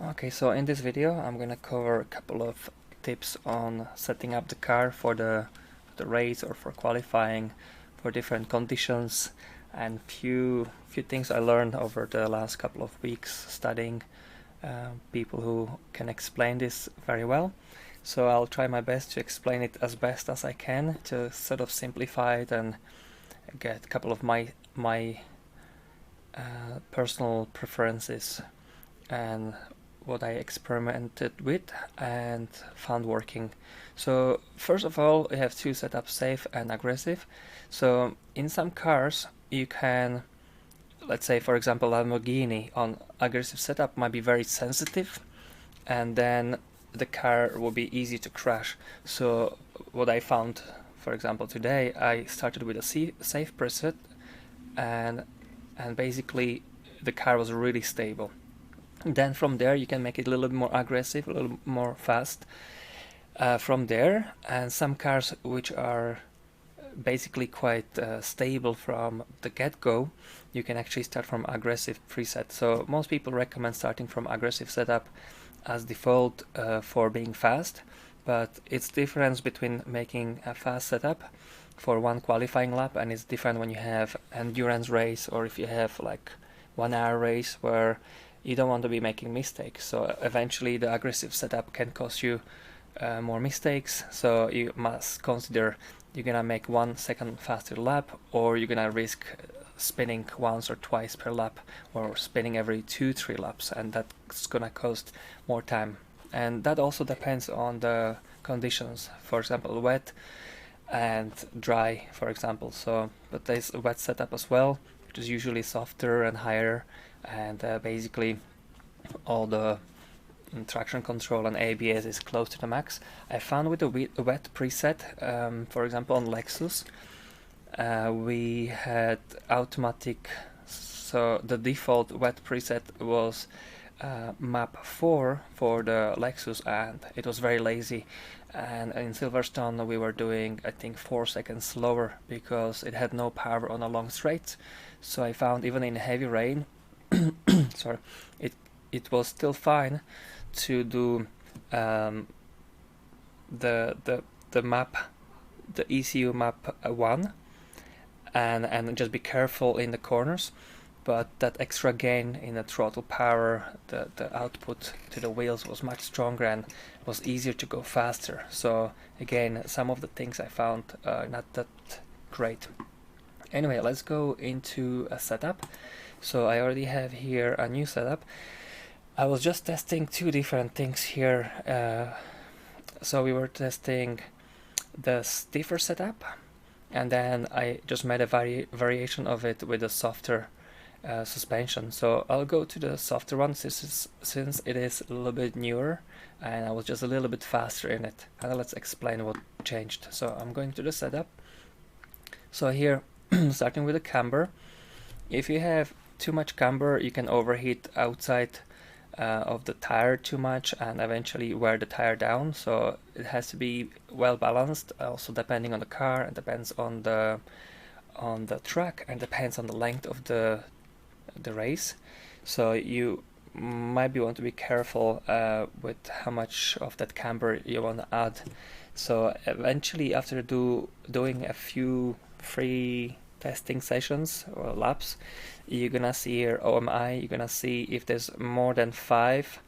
Okay, so in this video I'm gonna cover a couple of tips on setting up the car for the race or for qualifying for different conditions, and few things I learned over the last couple of weeks studying people who can explain this very well. So I'll try my best to explain it as best as I can to sort of simplify it and get a couple of my personal preferences and what I experimented with and found working. So first of all, you have to set up safe and aggressive. So in some cars you can, let's say for example Lamborghini on aggressive setup might be very sensitive, and then the car will be easy to crash. So what I found, for example today, I started with a safe preset, and basically the car was really stable. Then from there you can make it a little bit more aggressive, a little more fast from there. And some cars which are basically quite stable from the get-go, you can actually start from aggressive preset. So most people recommend starting from aggressive setup as default for being fast, but it's difference between making a fast setup for one qualifying lap and it's different when you have endurance race or if you have like 1 hour race where you don't want to be making mistakes. So eventually the aggressive setup can cause you more mistakes, so you must consider you're gonna make 1 second faster lap, or you're gonna risk spinning once or twice per lap, or spinning every 2-3 laps, and that's gonna cost more time. And that also depends on the conditions, for example wet and dry, for example. So but there's a wet setup as well, which is usually softer and higher, and basically all the traction control and ABS is close to the max. I found with the wet preset, for example on Lexus, we had automatic, so the default wet preset was map 4 for the Lexus, and it was very lazy, and in Silverstone we were doing I think 4 seconds slower because it had no power on a long straight. So I found even in heavy rain sorry, it was still fine to do the map, the ECU map 1, and just be careful in the corners. But that extra gain in the throttle power, the output to the wheels was much stronger and was easier to go faster. So again, some of the things I found not that great. Anyway, let's go into a setup. So I already have here a new setup. I was just testing 2 different things here. So we were testing the stiffer setup, and then I just made a variation of it with a softer suspension. So I'll go to the softer one since it is a little bit newer and I was just a little bit faster in it. And let's explain what changed. So I'm going to the setup. So here, starting with the camber. If you have too much camber, you can overheat outside of the tire too much and eventually wear the tire down. So it has to be well balanced, also depending on the car, and depends on the track, and depends on the length of the race. So you might want to be careful with how much of that camber you want to add. So eventually, after doing a few free testing sessions or laps, you're gonna see here OMI, you're gonna see if there's more than 5,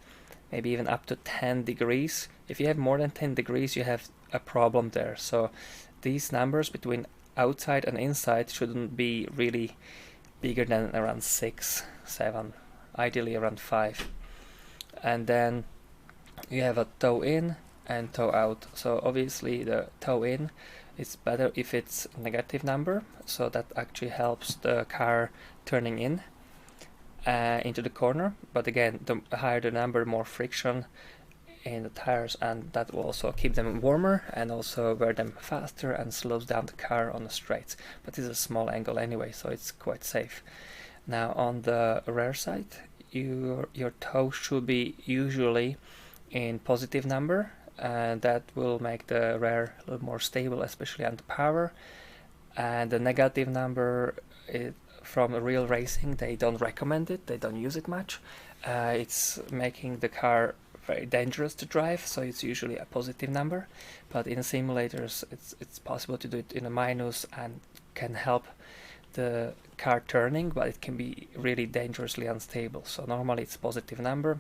maybe even up to 10 degrees. If you have more than 10 degrees, you have a problem there. So these numbers between outside and inside shouldn't be really bigger than around 6, 7, ideally around 5. And then you have a toe in and toe out. So obviously the toe in, it's better if it's negative number, so that actually helps the car turning in into the corner. But again, the higher the number, more friction in the tires, and that will also keep them warmer and also wear them faster and slows down the car on the straights. But it's a small angle anyway, so it's quite safe. Now on the rear side, your toe should be usually in positive number, and that will make the rear a little more stable, especially under power. And the negative number from real racing, they don't recommend it, they don't use it much. It's making the car very dangerous to drive, so it's usually a positive number, but in simulators it's possible to do it in a minus and can help the car turning, but it can be really dangerously unstable. So normally it's positive number.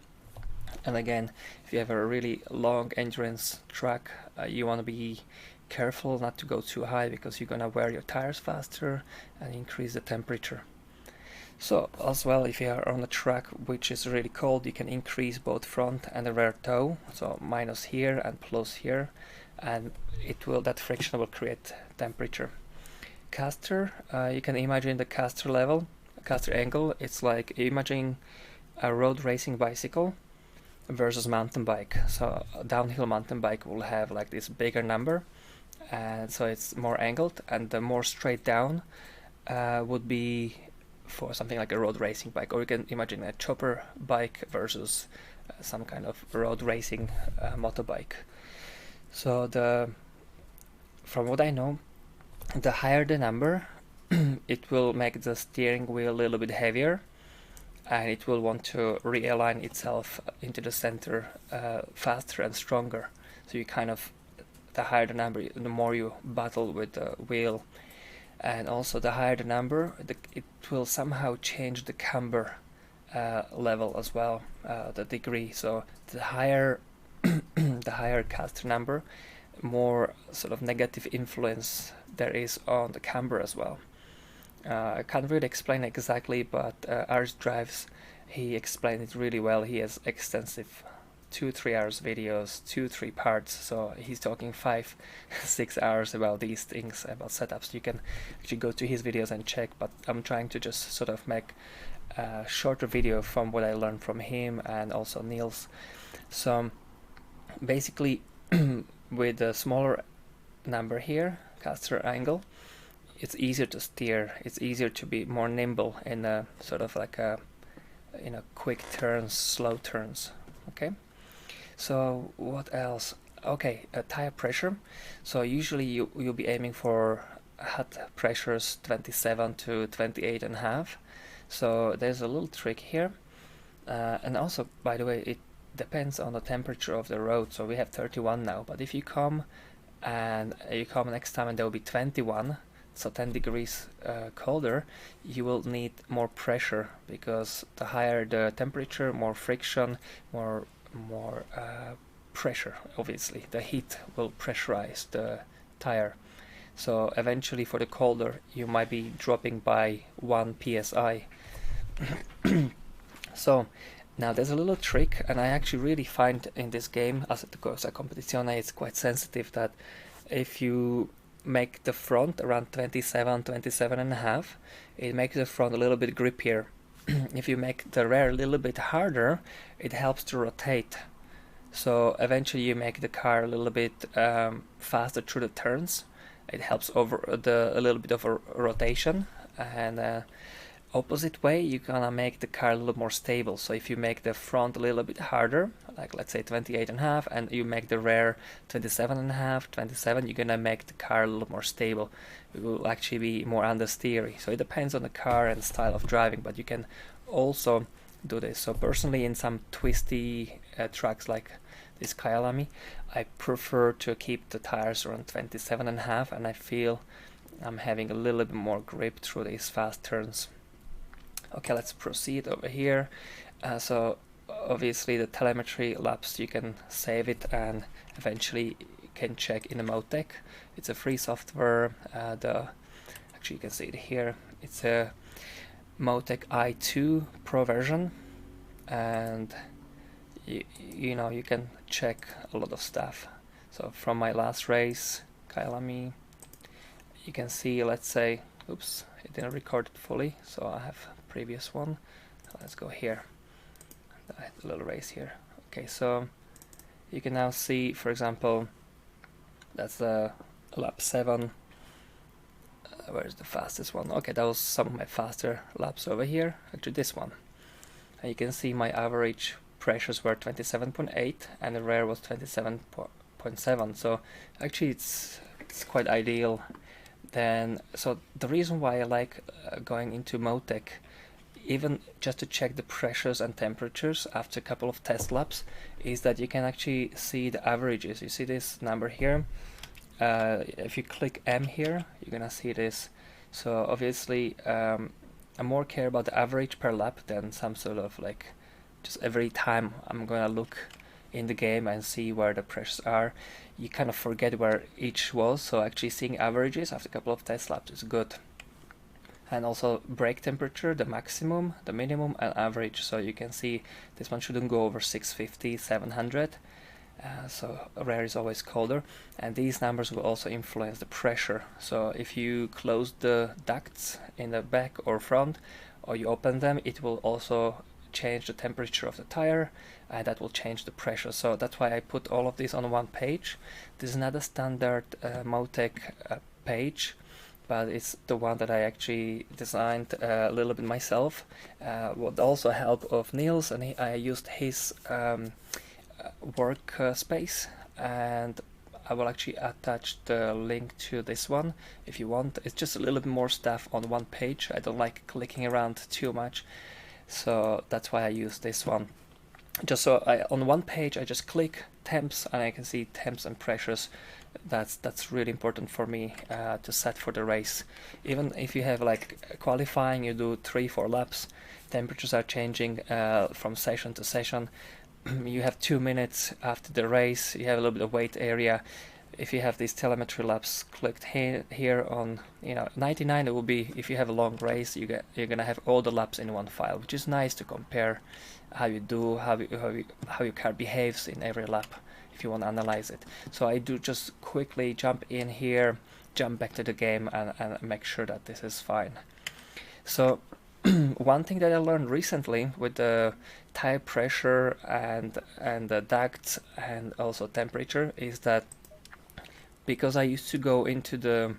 And again, if you have a really long endurance track, you want to be careful not to go too high, because you're gonna wear your tires faster and increase the temperature. So as well, if you are on a track which is really cold, you can increase both front and the rear toe, so minus here and plus here, and that friction will create temperature. Caster, you can imagine the caster level, caster angle. It's like imagining a road racing bicycle versus mountain bike. So a downhill mountain bike will have like this bigger number, and so it's more angled, and the more straight down would be for something like a road racing bike. Or you can imagine a chopper bike versus some kind of road racing motorbike. So from what I know, the higher the number, it will make the steering wheel a little bit heavier, and it will want to realign itself into the center faster and stronger. So you kind of, the higher the number, the more you battle with the wheel. And also the higher the number, it will somehow change the camber level as well, the degree. So the higher the higher caster number, more sort of negative influence there is on the camber as well. I can't really explain exactly, but Ars Drives, he explained it really well. He has extensive 2-3 hours videos, 2-3 parts, so he's talking 5-6 hours about these things, about setups. You can actually go to his videos and check, but I'm trying to just sort of make a shorter video from what I learned from him and also Niels. So basically with a smaller number here, caster angle, it's easier to steer, it's easier to be more nimble in a sort of like a quick turns, slow turns. Okay, so what else? Okay, tire pressure. So usually you'll be aiming for hot pressures 27 to 28.5. So there's a little trick here, and also, by the way, it depends on the temperature of the road. So we have 31 now, but if you come next time and there will be 21, so 10 degrees colder, you will need more pressure, because the higher the temperature, more friction, more pressure. Obviously the heat will pressurize the tire, so eventually for the colder you might be dropping by 1 psi. So now there's a little trick, and I actually really find in this game, Assetto Corsa Competizione, it's quite sensitive, that if you make the front around 27.5, it makes the front a little bit grippier. If you make the rear a little bit harder, it helps to rotate. So eventually you make the car a little bit faster through the turns. It helps over a little bit of a rotation, and opposite way you're gonna make the car a little more stable. So if you make the front a little bit harder, like let's say 28.5, and you make the rear 27.5, 27, you're gonna make the car a little more stable. It will actually be more understeery. So it depends on the car and style of driving, but you can also do this. So personally, in some twisty tracks like this Kyalami, I prefer to keep the tires around 27.5, and I feel I'm having a little bit more grip through these fast turns. Okay, let's proceed over here. So obviously the telemetry laps, you can save it and eventually you can check in the MoTec. It's a free software. Actually you can see it here. It's a MoTec i2 Pro version, and you know, you can check a lot of stuff. So from my last race, Kyalami, you can see, let's say, oops, it didn't record it fully, so I have previous one. So let's go here, the little race here. Okay, so you can now see, for example, that's the lap 7. Where's the fastest one? Okay, that was some of my faster laps over here. Actually, this one. And you can see my average pressures were 27.8 and the rear was 27.7. So actually, it's quite ideal. then so the reason why I like going into MoTec, even just to check the pressures and temperatures after a couple of test laps, is that you can actually see the averages. You see this number here. If you click M here, you're gonna see this. So obviously I more care about the average per lap than some sort of like just every time I'm gonna look in the game and see where the pressures are. You kind of forget where each was, so actually seeing averages after a couple of test laps is good. And also brake temperature, the maximum, the minimum, and average. So you can see this one shouldn't go over 650, 700. So rear is always colder, and these numbers will also influence the pressure. So if you close the ducts in the back or front, or you open them, it will also change the temperature of the tire, and that will change the pressure. So that's why I put all of this on one page. This is not a standard MoTec page, but it's the one that I actually designed a little bit myself with also help of Niels, and I used his work space, and I will actually attach the link to this one if you want. It's just a little bit more stuff on one page. I don't like clicking around too much, so that's why I use this one. Just so on one page I just click temps and I can see temps and pressures. That's really important for me to set for the race. Even if you have like qualifying, you do 3-4 laps, temperatures are changing from session to session. You have 2 minutes after the race, you have a little bit of wait area. If you have these telemetry laps clicked here on 99, it will be, if you have a long race, you're gonna have all the laps in one file, which is nice to compare how you do, how your car behaves in every lap if you want to analyze it. So I do just quickly jump in here, jump back to the game, and make sure that this is fine. So one thing that I learned recently with the tire pressure and the ducts and also temperature is that, because I used to go into the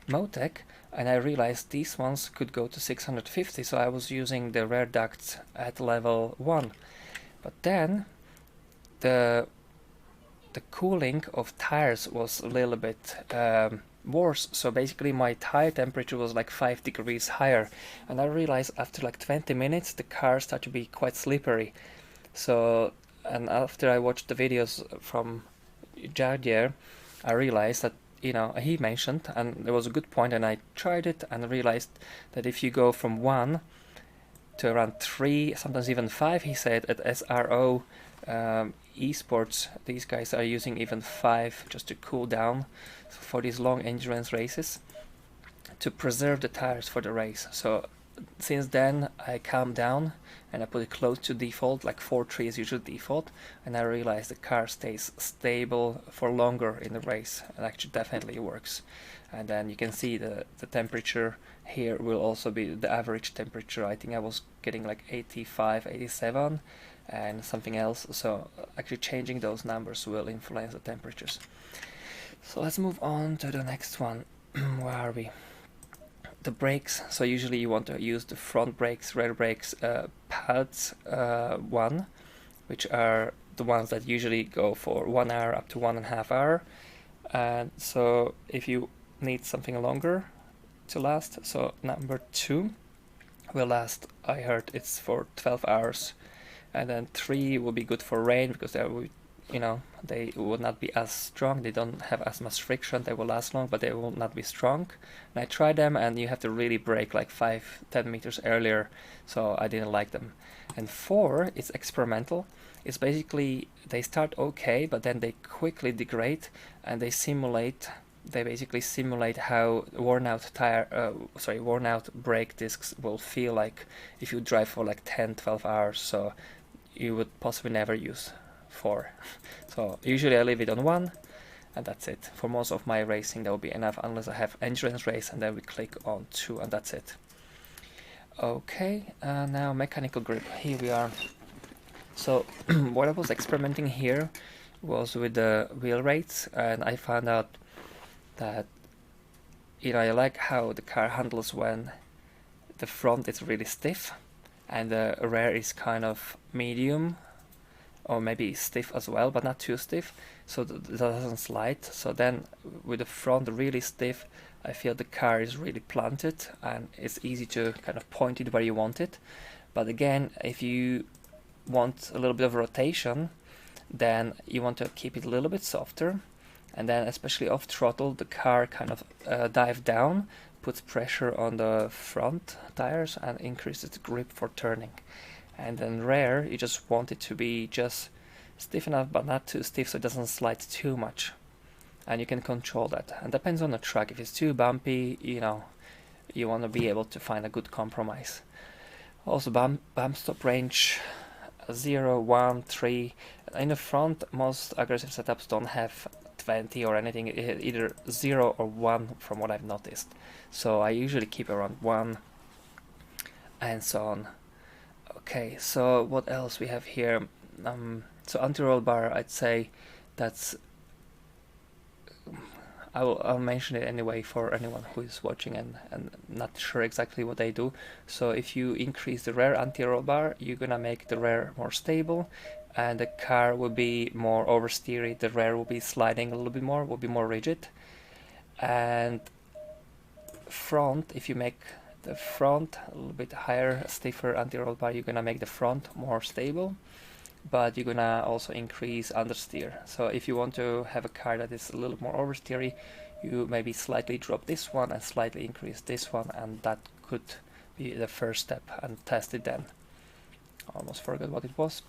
MoTec and I realized these ones could go to 650, so I was using the rear ducts at level 1. But then the cooling of tires was a little bit worse, so basically my tire temperature was like 5 degrees higher, and I realized after like 20 minutes the car started to be quite slippery. So, and after I watched the videos from Jardier, I realized that, he mentioned, and there was a good point, and I tried it and realized that if you go from 1 to around 3, sometimes even 5, he said at SRO esports, these guys are using even 5 just to cool down for these long endurance races to preserve the tires for the race. So since then I calmed down and I put it close to default, like 4.3 is usually default, and I realized the car stays stable for longer in the race, and actually definitely works. And then you can see the temperature here will also be the average temperature. I think I was getting like 85, 87 and something else, so actually changing those numbers will influence the temperatures. So let's move on to the next one. Where are we? The brakes. So usually you want to use the front brakes, rear brakes, pads 1, which are the ones that usually go for 1 hour up to 1.5 hours. And so if you need something longer to last, so number 2 will last, I heard it's for 12 hours, and then 3 will be good for rain, because they will, they will not be as strong, they don't have as much friction, they will last long, but they will not be strong. And I tried them, and you have to really brake like 5-10 meters earlier, so I didn't like them. And 4 is experimental. It's basically, they start okay, but then they quickly degrade, and they basically simulate how worn out brake discs will feel like if you drive for like 10-12 hours. So you would possibly never use 4. So usually I leave it on 1, and that's it. For most of my racing that will be enough, unless I have endurance race, and then we click on 2, and that's it. Okay, now mechanical grip. Here we are. So what I was experimenting here was with the wheel rates, and I found out that I like how the car handles when the front is really stiff and the rear is kind of medium or maybe stiff as well, but not too stiff, so that doesn't slide. So then with the front really stiff, I feel the car is really planted and it's easy to kind of point it where you want it. But again, if you want a little bit of rotation, then you want to keep it a little bit softer, and then especially off throttle the car kind of dive down, puts pressure on the front tires and increases the grip for turning. And then rear, you just want it to be just stiff enough but not too stiff so it doesn't slide too much, and you can control that. And depends on the track. If it's too bumpy, you know, you want to be able to find a good compromise. Also bump stop range 0, 1, 3. In the front, most aggressive setups don't have 20 or anything, either 0 or 1 from what I've noticed. So I usually keep around 1 and so on. Okay, so what else we have here? So anti-roll bar, I'd say that's I'll mention it anyway for anyone who is watching and not sure exactly what they do. So if you increase the rear anti-roll bar, you're gonna make the rear more stable, and the car will be more oversteery. The rear will be sliding a little bit more, will be more rigid. And front, if you make the front a little bit higher, stiffer anti-roll bar, you're gonna make the front more stable, but you're gonna also increase understeer. So if you want to have a car that is a little more oversteery, you maybe slightly drop this one and slightly increase this one, and that could be the first step, and test it then. Almost forgot what it was.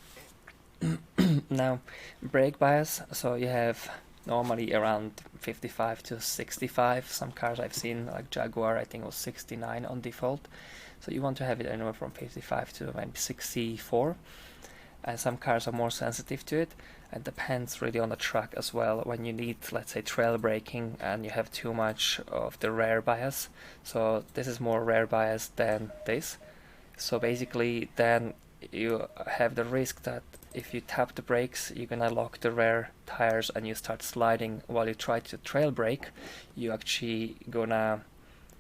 Now, brake bias, so you have normally around 55 to 65. Some cars I've seen, like Jaguar, I think it was 69 on default. So you want to have it anywhere from 55 to maybe 64. And some cars are more sensitive to it. It depends really on the track as well. When you need, let's say, trail braking and you have too much of the rear bias, so this is more rear bias than this. So basically then you have the risk that if you tap the brakes, you're gonna lock the rear tires and you start sliding while you try to trail brake. You actually gonna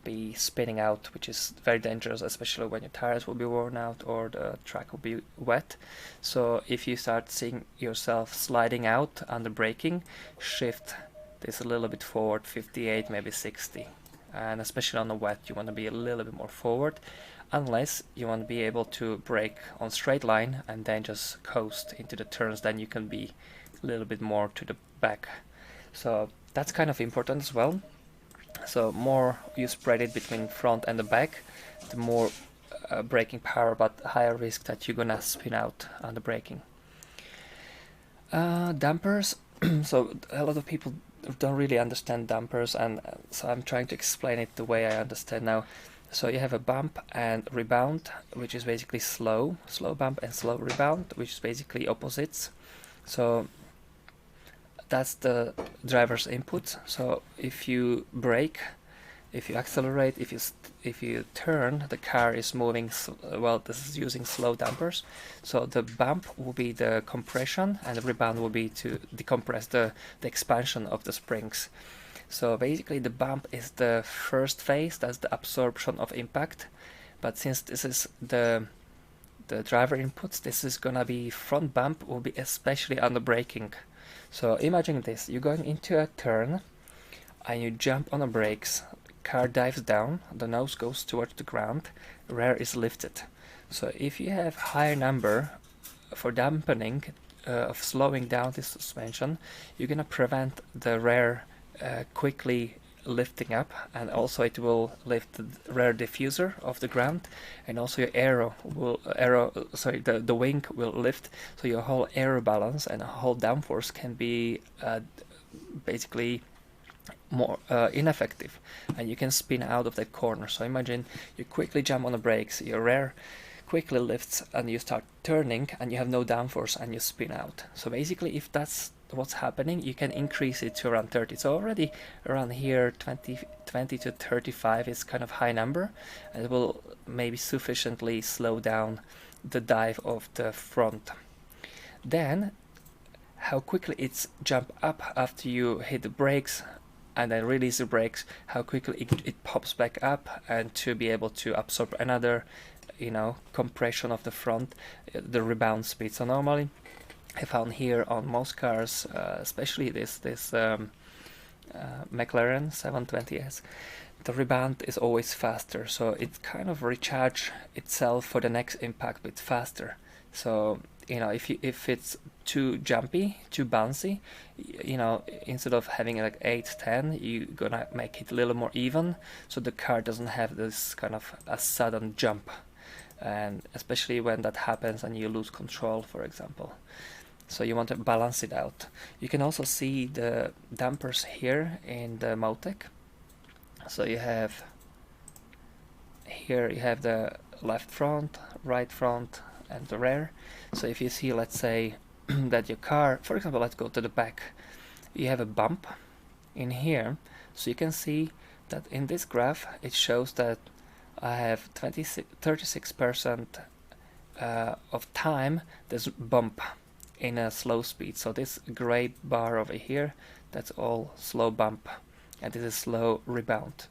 be spinning out, which is very dangerous, especially when your tires will be worn out or the track will be wet. So if you start seeing yourself sliding out under braking, shift this a little bit forward, 58, maybe 60. And especially on the wet, you want to be a little bit more forward, unless you want to be able to brake on straight line and then just coast into the turns. Then you can be a little bit more to the back. So that's kind of important as well. So more you spread it between front and the back, the more braking power, but higher risk that you're gonna spin out on the braking. Dampers. So a lot of people don't really understand dampers, and so I'm trying to explain it the way I understand now. So you have a bump and rebound, which is basically slow bump, and slow rebound, which is basically opposites. So that's the driver's input. So if you brake, if you accelerate, if you turn, the car is moving. Well, this is using slow dampers. So the bump will be the compression, and the rebound will be to decompress the expansion of the springs. So basically, the bump is the first phase. That's the absorption of impact. But since this is the driver inputs, this is gonna be front bump will be especially on the braking. So imagine this, you're going into a turn and you jump on the brakes, car dives down, the nose goes towards the ground, rear is lifted. So if you have higher number for dampening of slowing down this suspension, you're gonna prevent the rear quickly lifting up, and also it will lift the rear diffuser off the ground, and also your the wing will lift, so your whole aero balance and whole downforce can be basically more ineffective, and you can spin out of that corner. So imagine you quickly jump on the brakes, your rear quickly lifts and you start turning and you have no downforce and you spin out. So basically, if that's what's happening, you can increase it to around 30. So already around here 20 to 35 is kind of high number, and it will maybe sufficiently slow down the dive of the front. Then how quickly it's jump up after you hit the brakes and then release the brakes, how quickly it pops back up, and to be able to absorb another compression of the front, the rebound speed. So normally I found here on most cars, especially this McLaren 720S, the rebound is always faster, so it kind of recharge itself for the next impact a bit faster. So if it's too jumpy, too bouncy, instead of having like 8-10, you're gonna make it a little more even, so the car doesn't have this kind of a sudden jump, and especially when that happens and you lose control, for example. So you want to balance it out. You can also see the dampers here in the MoTec. So you have here the left front, right front, and the rear. So if you see, let's say that your car, for example, let's go to the back, you have a bump in here. So you can see that in this graph it shows that I have 36% of time there's bump in a slow speed. So this gray bar over here, that's all slow bump, and this is slow rebound.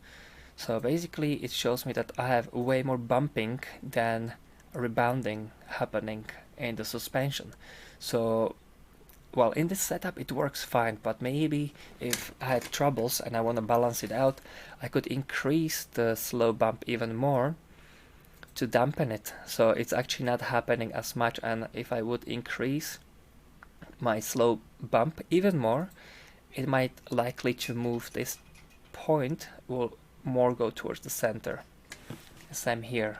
So basically it shows me that I have way more bumping than rebounding happening in the suspension. So well, in this setup it works fine, but maybe if I had troubles and I want to balance it out, I could increase the slow bump even more to dampen it, so it's actually not happening as much. And if I would increase my slow bump even more, it might likely to move this point will more go towards the center. Same here.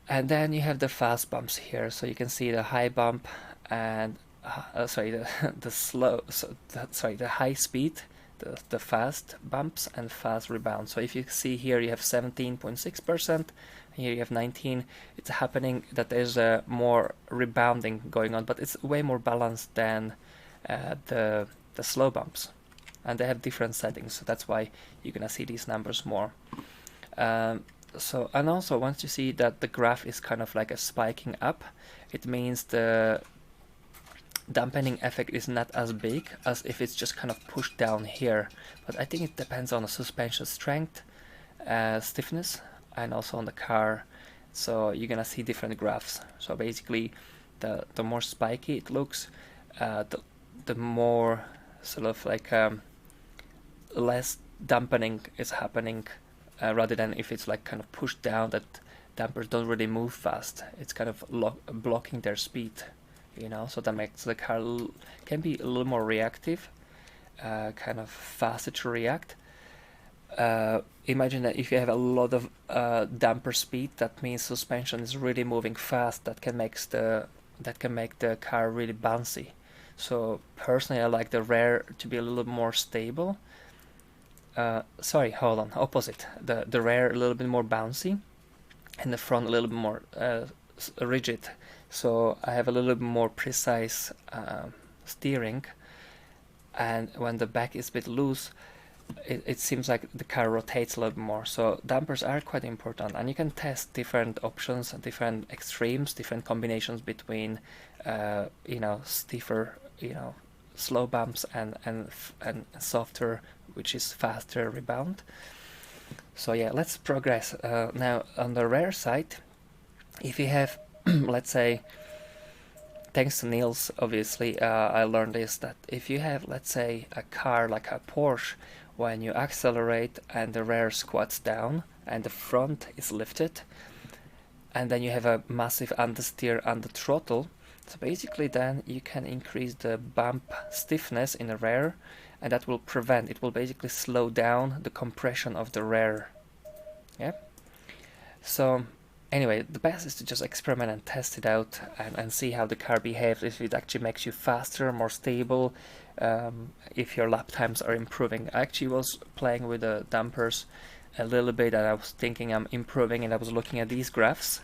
And then you have the fast bumps here, so you can see the high bump and the slow, the high speed, the fast bumps and fast rebound. So if you see here, you have 17.6%. Here you have 19. It's happening that there's more rebounding going on, but it's way more balanced than the slow bumps, and they have different settings. So that's why you're gonna see these numbers more. So, and also once you see that the graph is kind of like a spiking up, it means the dampening effect is not as big as if it's just kind of pushed down here. But I think it depends on the suspension strength, stiffness, and also on the car. So you're gonna see different graphs. So basically the more spiky it looks, the more sort of like less dampening is happening, rather than if it's like kind of pushed down, that dampers don't really move fast. It's kind of blocking their speed, so that makes the car can be a little more reactive, kind of faster to react. Imagine that if you have a lot of damper speed, that means suspension is really moving fast. That can make the car really bouncy. So personally, I like the rear to be a little more stable. Sorry, hold on, opposite. The rear a little bit more bouncy, and the front a little bit more rigid. So I have a little bit more precise steering, and when the back is a bit loose, it seems like the car rotates a little bit more. So dampers are quite important, and you can test different options and different extremes, different combinations between stiffer, slow bumps and softer, which is faster rebound. So yeah, let's progress. Now on the rear side, if you have let's say, thanks to Niels, obviously, I learned this, that if you have, let's say, a car like a Porsche, when you accelerate and the rear squats down and the front is lifted, and then you have a massive understeer on the throttle, so basically then you can increase the bump stiffness in the rear, and that will it will basically slow down the compression of the rear. Yeah. So anyway, the best is to just experiment and test it out and see how the car behaves, if it actually makes you faster, more stable, if your lap times are improving. I actually was playing with the dampers a little bit, and I was thinking I'm improving, and I was looking at these graphs,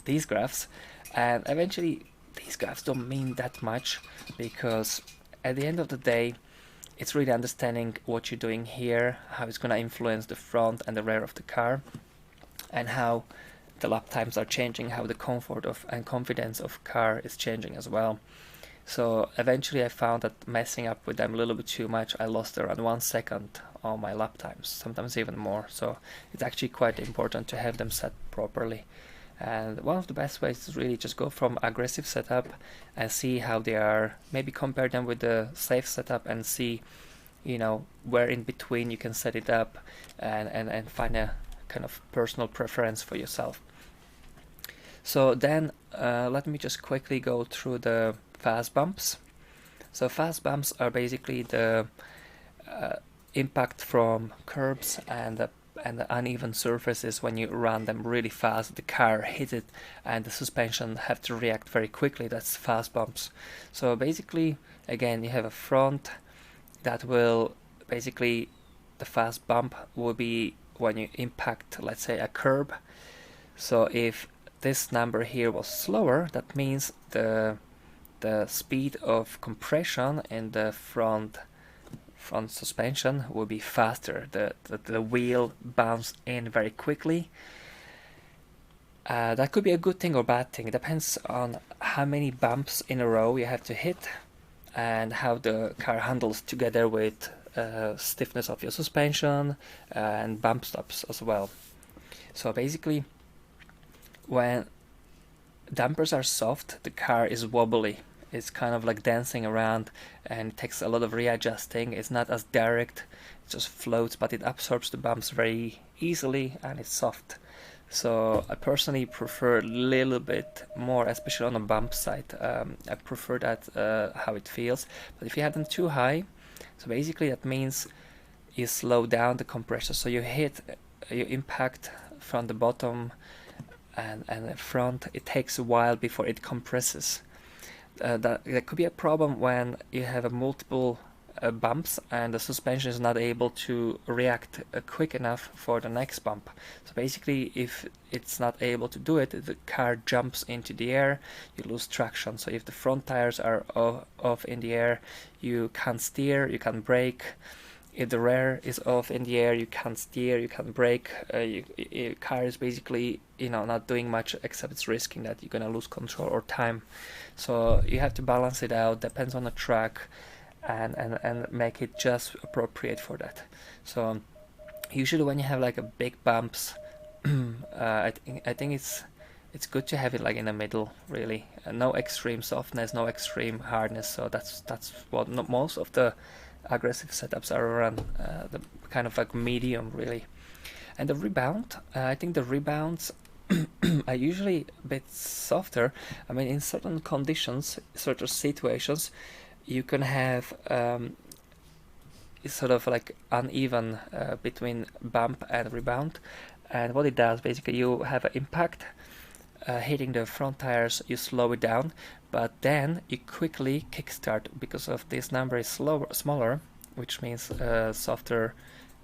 these graphs, and eventually these graphs don't mean that much, because at the end of the day, it's really understanding what you're doing here, how it's going to influence the front and the rear of the car, and how the lap times are changing, how the comfort of and confidence of car is changing as well. So eventually I found that messing up with them a little bit too much, I lost around 1 second on my lap times, sometimes even more. So it's actually quite important to have them set properly. And one of the best ways is really just go from aggressive setup and see how they are, maybe compare them with the safe setup and see, you know, where in between you can set it up, and find a kind of personal preference for yourself. So then let me just quickly go through the fast bumps. So fast bumps are basically the impact from curbs and the uneven surfaces. When you run them really fast, the car hit it and the suspension have to react very quickly. That's fast bumps. So basically, again, you have a front that will basically, the fast bump will be when you impact, let's say, a curb. So if this number here was slower, that means the speed of compression in the front suspension will be faster. The wheel bounce in very quickly. That could be a good thing or bad thing. It depends on how many bumps in a row you have to hit and how the car handles together with stiffness of your suspension and bump stops as well. So basically, when dampers are soft, the car is wobbly. It's kind of like dancing around, and it takes a lot of readjusting. It's not as direct, it just floats, but it absorbs the bumps very easily and it's soft. So I personally prefer a little bit more, especially on a bump side. I prefer that how it feels. But if you have them too high, so basically that means you slow down the compressor. So you impact from the bottom and the front. It takes a while before it compresses. That could be a problem when you have multiple bumps and the suspension is not able to react quick enough for the next bump. So basically, if it's not able to do it, the car jumps into the air, you lose traction. So if the front tires are off in the air, you can't steer, you can't brake. If the rear is off in the air, you can't steer, you can't brake. Your car is basically, not doing much, except it's risking that you're gonna lose control or time. So you have to balance it out. Depends on the track, and make it just appropriate for that. So usually when you have like a big bumps, I think it's good to have it like in the middle, really. No extreme softness, no extreme hardness. So that's what most of the aggressive setups are around, the kind of like medium, really. And the rebound, I think the rebounds are usually a bit softer. I mean, in certain conditions, certain situations, you can have sort of like uneven between bump and rebound. And what it does, basically, you have an impact hitting the front tires, you slow it down, but then you quickly kickstart because of this number is smaller, which means softer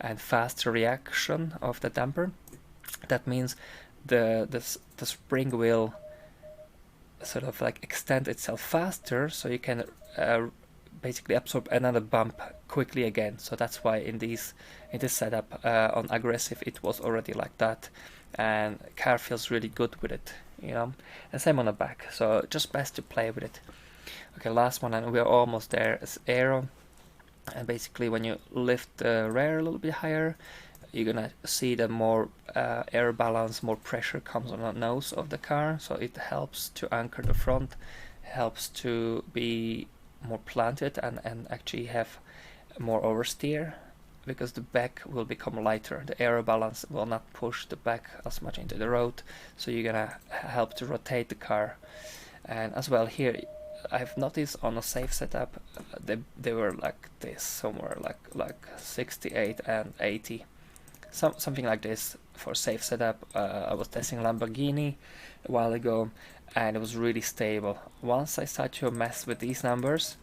and faster reaction of the damper. That means the spring will sort of like extend itself faster, so you can basically absorb another bump quickly again. So that's why in this setup on aggressive it was already like that, and car feels really good with it, and same on the back. So just best to play with it. Okay, last one, and we're almost there, is aero. And basically when you lift the rear a little bit higher, you're gonna see the more air balance, more pressure comes on the nose of the car, so it helps to anchor the front, helps to be more planted and actually have more oversteer, because the back will become lighter. The air balance will not push the back as much into the road, so you're gonna help to rotate the car. And as well here, I've noticed on a safe setup, they were like this, somewhere like 68 and 80, something like this for safe setup. I was testing Lamborghini a while ago, and it was really stable. Once I started to mess with these numbers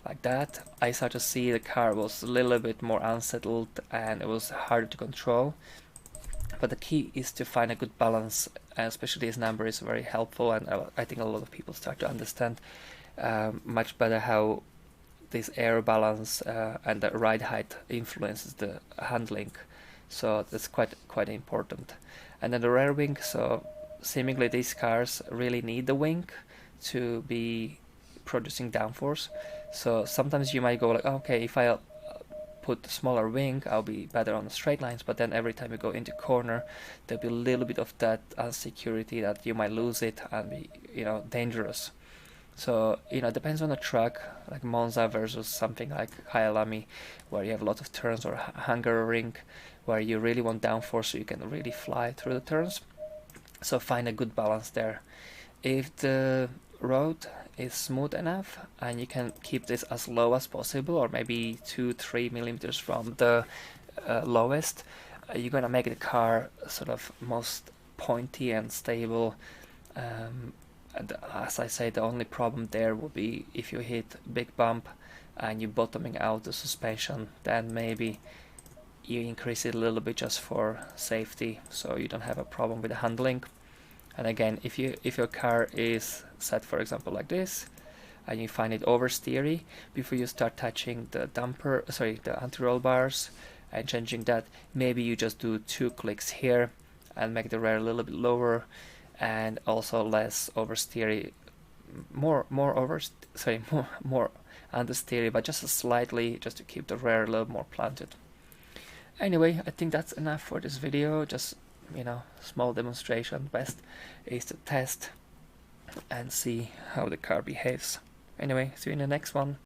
like that, I started to see the car was a little bit more unsettled and it was harder to control. But the key is to find a good balance, and especially this number is very helpful, and I think a lot of people start to understand much better how this air balance and the ride height influences the handling. So that's quite important. And then the rear wing, so seemingly these cars really need the wing to be producing downforce. So sometimes you might go like, okay, if I put the smaller wing, I'll be better on the straight lines, but then every time you go into corner, there'll be a little bit of that insecurity that you might lose it and be, dangerous. So, it depends on the track, like Monza versus something like Kyalami, where you have a lot of turns, or Hungaroring, where you really want downforce so you can really fly through the turns. So find a good balance there. If the road is smooth enough and you can keep this as low as possible, or maybe 2-3 millimeters from the lowest, you're gonna make the car sort of most pointy and stable. And as I say, the only problem there will be if you hit big bump and you're bottoming out the suspension, then maybe you increase it a little bit just for safety, so you don't have a problem with the handling. And again, if your car is set, for example, like this, and you find it oversteery, before you start touching the the anti-roll bars and changing that, maybe you just do 2 clicks here and make the rear a little bit lower, and also less oversteery, more understeery, but just slightly, just to keep the rear a little more planted. Anyway, I think that's enough for this video. Just, small demonstration. Best is to test and see how the car behaves. Anyway, see you in the next one.